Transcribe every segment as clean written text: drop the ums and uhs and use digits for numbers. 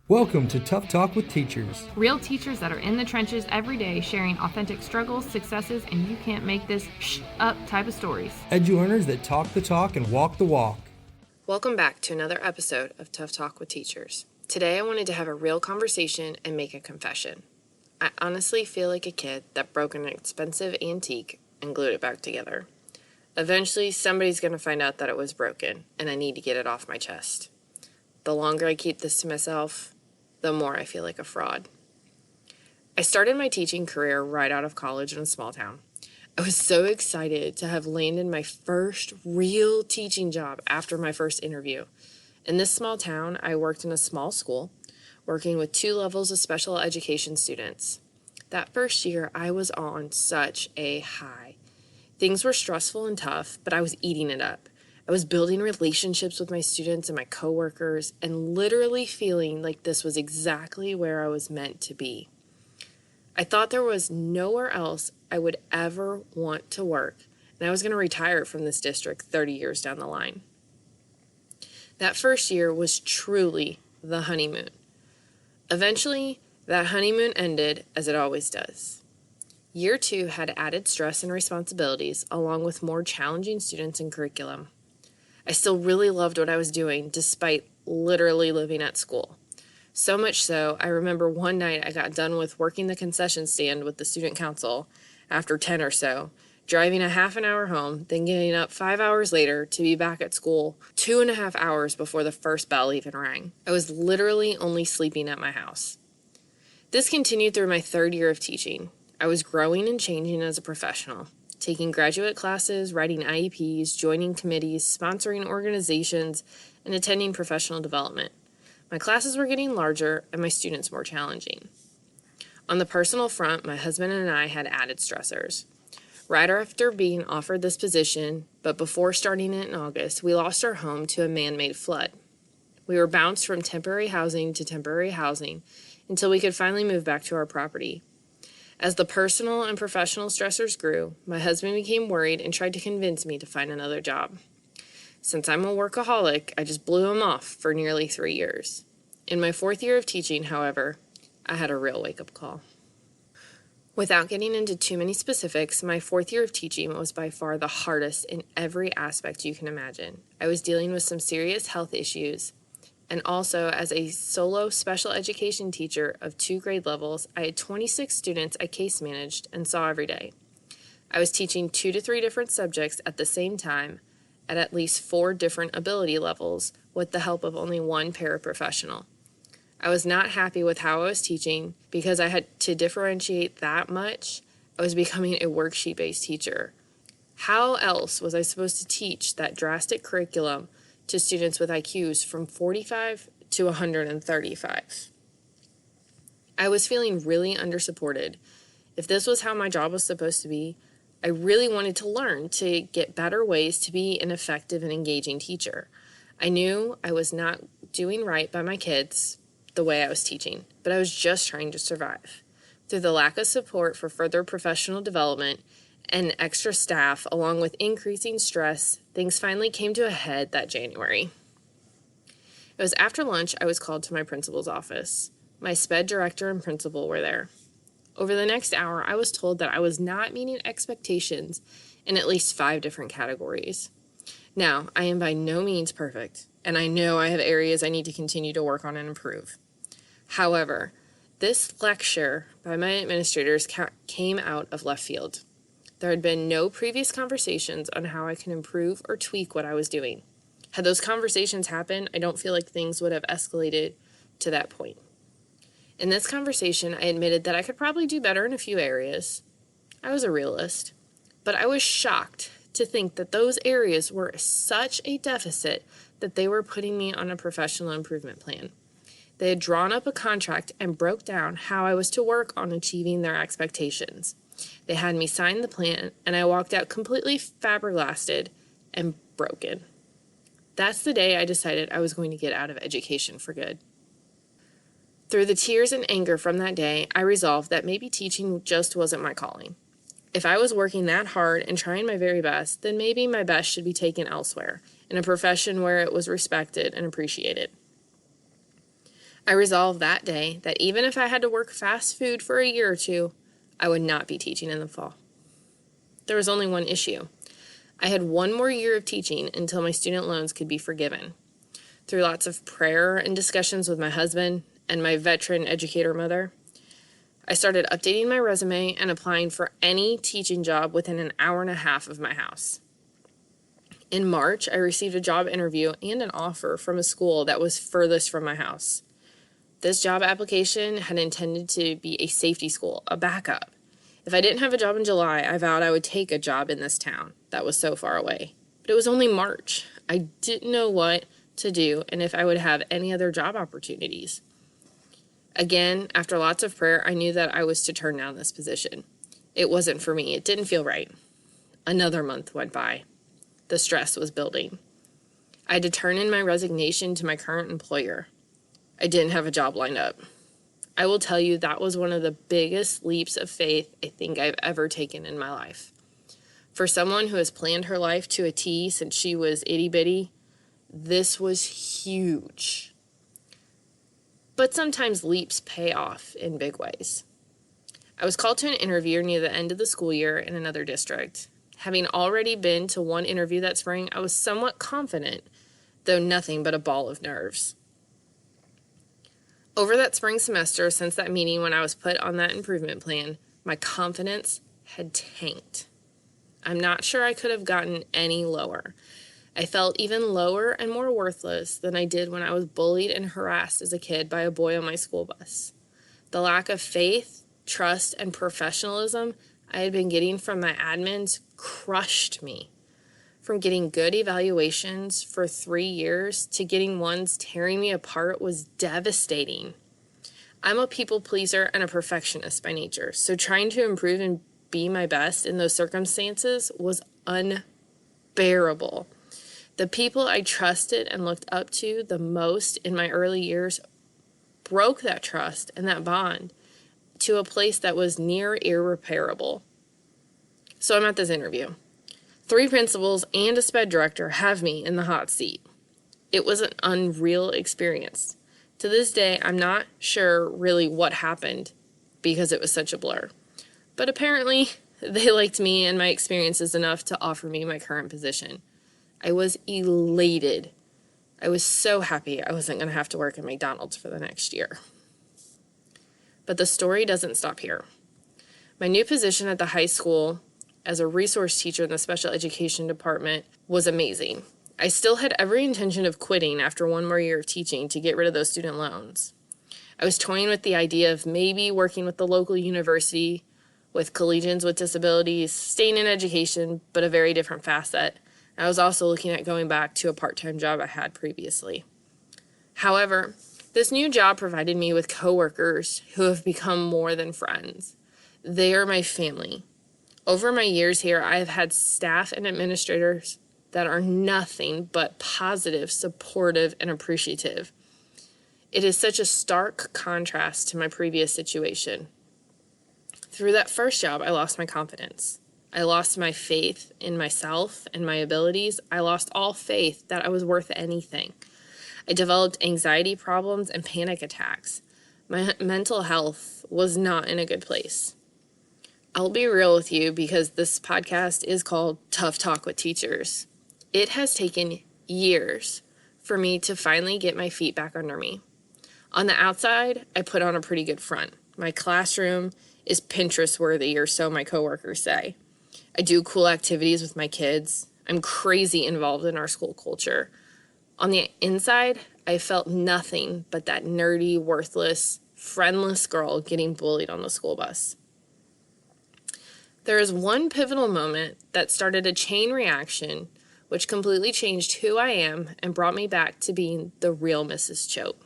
Welcome to Tough Talk with Teachers. Real teachers that are in the trenches every day sharing authentic struggles, successes, and you can't make this up type of stories. Edu-earners that talk the talk and walk the walk. Welcome back to another episode of Tough Talk with Teachers. Today I wanted to have a real conversation and make a confession. I honestly feel like a kid that broke an expensive antique and glued it back together. Eventually somebody's going to find out that it was broken and I need to get it off my chest. The longer I keep this to myself, the more I feel like a fraud. I started my teaching career right out of college in a small town. I was so excited to have landed my first real teaching job after my first interview. In this small town, I worked in a small school, working with 2 levels of special education students. That first year, I was on such a high. Things were stressful and tough, but I was eating it up. I was building relationships with my students and my coworkers and literally feeling like this was exactly where I was meant to be. I thought there was nowhere else I would ever want to work, and I was going to retire from this district 30 years down the line. That first year was truly the honeymoon. Eventually, that honeymoon ended, as it always does. Year 2 had added stress and responsibilities, along with more challenging students and curriculum. I still really loved what I was doing, despite literally living at school. So much so, I remember one night I got done with working the concession stand with the student council after 10 or so, driving a half an hour home, then getting up 5 hours later to be back at school 2.5 hours before the first bell even rang. I was literally only sleeping at my house. This continued through my 3rd year of teaching. I was growing and changing as a professional, taking graduate classes, writing IEPs, joining committees, sponsoring organizations, and attending professional development. My classes were getting larger and my students more challenging. On the personal front, my husband and I had added stressors. Right after being offered this position, but before starting it in August, we lost our home to a man-made flood. We were bounced from temporary housing to temporary housing until we could finally move back to our property. As the personal and professional stressors grew, my husband became worried and tried to convince me to find another job. Since I'm a workaholic, I just blew him off for nearly 3 years. In my 4th year of teaching, however, I had a real wake-up call. Without getting into too many specifics, my 4th year of teaching was by far the hardest in every aspect you can imagine. I was dealing with some serious health issues, and also as a solo special education teacher of 2 grade levels, I had 26 students I case managed and saw every day. I was teaching 2 to 3 different subjects at the same time at least 4 different ability levels with the help of only 1 paraprofessional. I was not happy with how I was teaching because I had to differentiate that much. I was becoming a worksheet-based teacher. How else was I supposed to teach that drastic curriculum to students with IQs from 45 to 135? I was feeling really undersupported. If this was how my job was supposed to be, I really wanted to learn to get better ways to be an effective and engaging teacher. I knew I was not doing right by my kids the way I was teaching, but I was just trying to survive. Through the lack of support for further professional development and extra staff, along with increasing stress, things finally came to a head that January. It was after lunch I was called to my principal's office. My SPED director and principal were there. Over the next hour, I was told that I was not meeting expectations in at least 5 different categories. Now, I am by no means perfect, and I know I have areas I need to continue to work on and improve. However, this lecture by my administrators came out of left field. There had been no previous conversations on how I can improve or tweak what I was doing. Had those conversations happened, I don't feel like things would have escalated to that point. In this conversation, I admitted that I could probably do better in a few areas. I was a realist, but I was shocked to think that those areas were such a deficit that they were putting me on a professional improvement plan. They had drawn up a contract and broke down how I was to work on achieving their expectations. They had me sign the plan, and I walked out completely flabbergasted and broken. That's the day I decided I was going to get out of education for good. Through the tears and anger from that day, I resolved that maybe teaching just wasn't my calling. If I was working that hard and trying my very best, then maybe my best should be taken elsewhere, in a profession where it was respected and appreciated. I resolved that day that even if I had to work fast food for a year or two, I would not be teaching in the fall. There was only one issue. I had one more year of teaching until my student loans could be forgiven. Through lots of prayer and discussions with my husband and my veteran educator mother, I started updating my resume and applying for any teaching job within an hour and a half of my house. In March, I received a job interview and an offer from a school that was furthest from my house. This job application had intended to be a safety school, a backup. If I didn't have a job in July, I vowed I would take a job in this town that was so far away. But it was only March. I didn't know what to do and if I would have any other job opportunities. Again, after lots of prayer, I knew that I was to turn down this position. It wasn't for me. It didn't feel right. Another month went by. The stress was building. I had to turn in my resignation to my current employer. I didn't have a job lined up. I will tell you that was one of the biggest leaps of faith I think I've ever taken in my life. For someone who has planned her life to a T since she was itty-bitty, this was huge. But sometimes leaps pay off in big ways. I was called to an interview near the end of the school year in another district. Having already been to one interview that spring, I was somewhat confident, though nothing but a ball of nerves. Over that spring semester, since that meeting when I was put on that improvement plan, my confidence had tanked. I'm not sure I could have gotten any lower. I felt even lower and more worthless than I did when I was bullied and harassed as a kid by a boy on my school bus. The lack of faith, trust, and professionalism I had been getting from my admins crushed me. From getting good evaluations for 3 years to getting ones tearing me apart was devastating. I'm a people pleaser and a perfectionist by nature, so trying to improve and be my best in those circumstances was unbearable. The people I trusted and looked up to the most in my early years broke that trust and that bond to a place that was near irreparable. So I'm at this interview. 3 principals and a sped director have me in the hot seat. It was an unreal experience. To this day, I'm not sure really what happened because it was such a blur. But apparently, they liked me and my experiences enough to offer me my current position. I was elated. I was so happy I wasn't going to have to work at McDonald's for the next year. But the story doesn't stop here. My new position at the high school as a resource teacher in the special education department was amazing. I still had every intention of quitting after one more year of teaching to get rid of those student loans. I was toying with the idea of maybe working with the local university with collegians with disabilities, staying in education, but a very different facet. I was also looking at going back to a part-time job I had previously. However, this new job provided me with coworkers who have become more than friends. They are my family. Over my years here, I have had staff and administrators that are nothing but positive, supportive, and appreciative. It is such a stark contrast to my previous situation. Through that first job, I lost my confidence. I lost my faith in myself and my abilities. I lost all faith that I was worth anything. I developed anxiety problems and panic attacks. My mental health was not in a good place. I'll be real with you because this podcast is called Tough Talk with Teachers. It has taken years for me to finally get my feet back under me. On the outside, I put on a pretty good front. My classroom is Pinterest worthy, or so my coworkers say. I do cool activities with my kids. I'm crazy involved in our school culture. On the inside, I felt nothing but that nerdy, worthless, friendless girl getting bullied on the school bus. There is one pivotal moment that started a chain reaction which completely changed who I am and brought me back to being the real Mrs. Choate.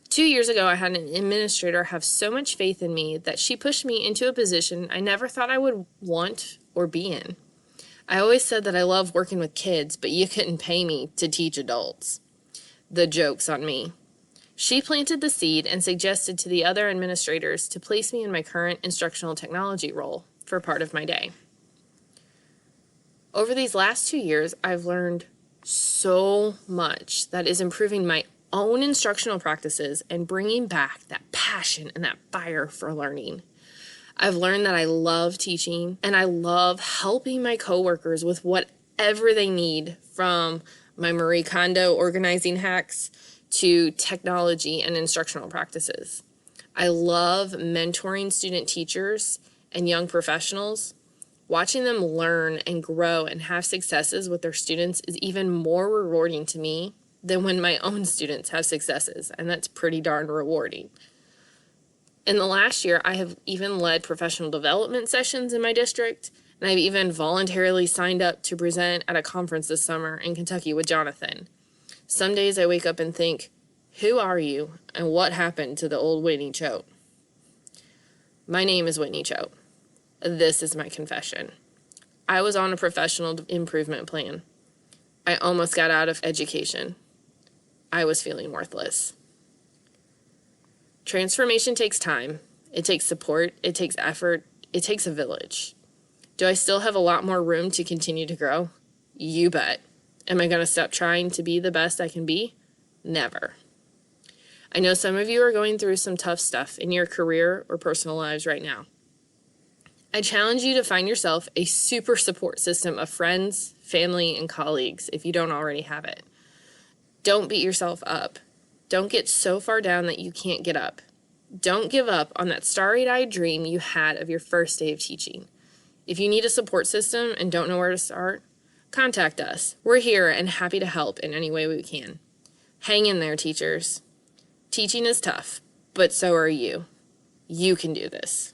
2 years ago, I had an administrator have so much faith in me that she pushed me into a position I never thought I would want or be in. I always said that I love working with kids, but you couldn't pay me to teach adults. The joke's on me. She planted the seed and suggested to the other administrators to place me in my current instructional technology role for part of my day. Over these last 2 years, I've learned so much that is improving my own instructional practices and bringing back that passion and that fire for learning. I've learned that I love teaching and I love helping my coworkers with whatever they need, from my Marie Kondo organizing hacks to technology and instructional practices. I love mentoring student teachers and young professionals. Watching them learn and grow and have successes with their students is even more rewarding to me than when my own students have successes, and that's pretty darn rewarding. In the last year, I have even led professional development sessions in my district, and I've even voluntarily signed up to present at a conference this summer in Kentucky with Jonathan. Some days I wake up and think, who are you and what happened to the old Whitney Choate? My name is Whitney Choate. This is my confession. I was on a professional improvement plan. I almost got out of education. I was feeling worthless. Transformation takes time. It takes support. It takes effort. It takes a village. Do I still have a lot more room to continue to grow? You bet. Am I going to stop trying to be the best I can be? Never. I know some of you are going through some tough stuff in your career or personal lives right now. I challenge you to find yourself a super support system of friends, family, and colleagues if you don't already have it. Don't beat yourself up. Don't get so far down that you can't get up. Don't give up on that starry-eyed dream you had of your first day of teaching. If you need a support system and don't know where to start, contact us. We're here and happy to help in any way we can. Hang in there, teachers. Teaching is tough, but so are you. You can do this.